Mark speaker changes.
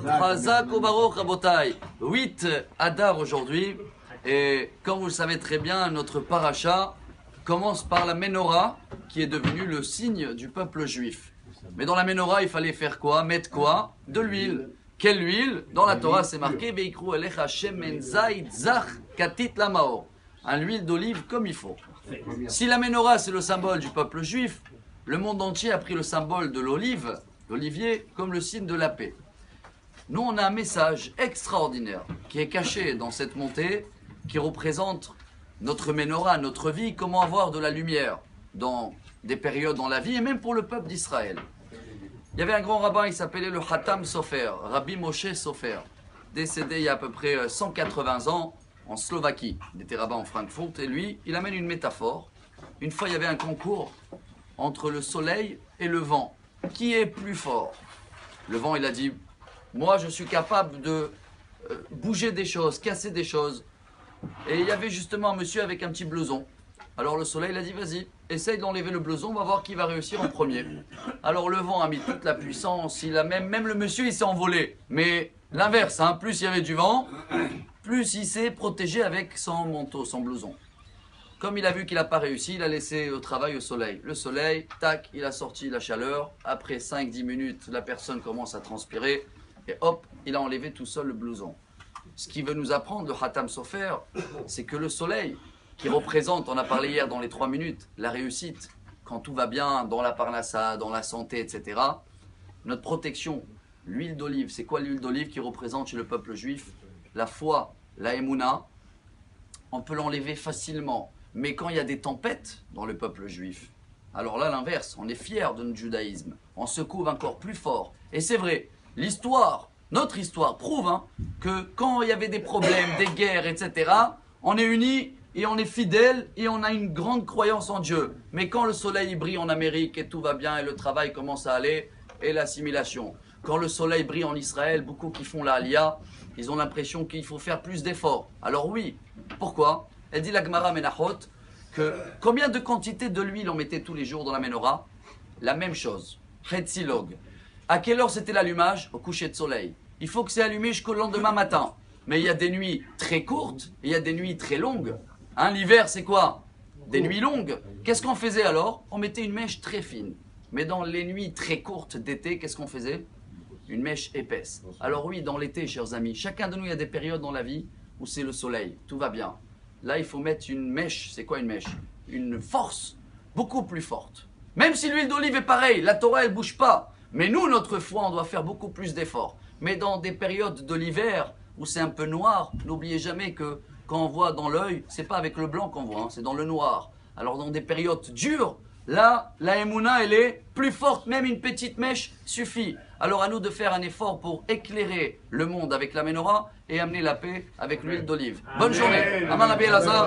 Speaker 1: Chazak ou Baruch Rabotai. 8 Adar aujourd'hui. Et comme vous le savez très bien, notre paracha commence par la Ménorah, qui est devenue le signe du peuple juif. Mais dans la Ménorah, il fallait faire quoi? Mettre quoi? De l'huile. Quelle huile? Dans la Torah, c'est marqué Veikru elecha shemen zayit zach katit lamaor. L'huile d'olive comme il faut. Si la Ménorah, c'est le symbole du peuple juif, le monde entier a pris le symbole de l'olive, l'olivier, comme le signe de la paix. Nous, on a un message extraordinaire qui est caché dans cette montée, qui représente notre Ménorah, notre vie, comment avoir de la lumière dans des périodes dans la vie, et même pour le peuple d'Israël. Il y avait un grand rabbin, il s'appelait le Hatam Sofer, Rabbi Moshe Sofer, décédé il y a à peu près 180 ans en Slovaquie. Il était rabbin en Francfort, et lui, il amène une métaphore. Une fois, il y avait un concours entre le soleil et le vent. Qui est plus fort? Le vent, il a dit, moi, je suis capable de bouger des choses, casser des choses. Et il y avait justement un monsieur avec un petit blouson. Alors le soleil, il a dit, vas-y, essaye d'enlever le blouson, on va voir qui va réussir en premier. Alors le vent a mis toute la puissance, il a même le monsieur, il s'est envolé. Mais l'inverse, hein, plus il y avait du vent, plus il s'est protégé avec son manteau, son blouson. Comme il a vu qu'il n'a pas réussi, il a laissé au travail au soleil. Le soleil, tac, il a sorti la chaleur. Après 5-10 minutes, la personne commence à transpirer. Et hop, il a enlevé tout seul le blouson. Ce qui veut nous apprendre, le Hatam Sofer, c'est que le soleil, qui représente, on a parlé hier dans les 3 minutes, la réussite, quand tout va bien dans la parnassa, dans la santé, etc. Notre protection, l'huile d'olive, c'est quoi l'huile d'olive qui représente chez le peuple juif? La foi, la émouna, on peut l'enlever facilement. Mais quand il y a des tempêtes dans le peuple juif, alors là l'inverse, on est fier de notre judaïsme, on se couvre encore plus fort. Et c'est vrai, l'histoire, notre histoire prouve que quand il y avait des problèmes, des guerres, etc., on est unis et on est fidèles et on a une grande croyance en Dieu. Mais quand le soleil brille en Amérique et tout va bien et le travail commence à aller et l'assimilation. Quand le soleil brille en Israël, beaucoup qui font la Aliyah, ils ont l'impression qu'il faut faire plus d'efforts. Alors oui, pourquoi? Elle dit la Gemara Menachot que combien de quantité de l'huile on mettait tous les jours dans la Ménorah? La même chose. Chetzilog. À quelle heure c'était l'allumage? Au coucher de soleil. Il faut que c'est allumé jusqu'au lendemain matin. Mais il y a des nuits très courtes et il y a des nuits très longues. L'hiver, c'est quoi? Des nuits longues. Qu'est-ce qu'on faisait alors? On mettait une mèche très fine. Mais dans les nuits très courtes d'été, qu'est-ce qu'on faisait? Une mèche épaisse. Alors oui, dans l'été, chers amis, chacun de nous, il y a des périodes dans la vie où c'est le soleil, tout va bien. Là, il faut mettre une mèche. C'est quoi une mèche? Une force beaucoup plus forte. Même si l'huile d'olive est pareille, la Torah, elle ne bouge pas. Mais nous, notre foi, on doit faire beaucoup plus d'efforts. Mais dans des périodes de l'hiver où c'est un peu noir, n'oubliez jamais que quand on voit dans l'œil, c'est pas avec le blanc qu'on voit, c'est dans le noir. Alors dans des périodes dures, là, la émouna, elle est plus forte, même une petite mèche suffit. Alors à nous de faire un effort pour éclairer le monde avec la Ménorah et amener la paix avec l'huile d'olive. Bonne journée. Aman Abi Elazar.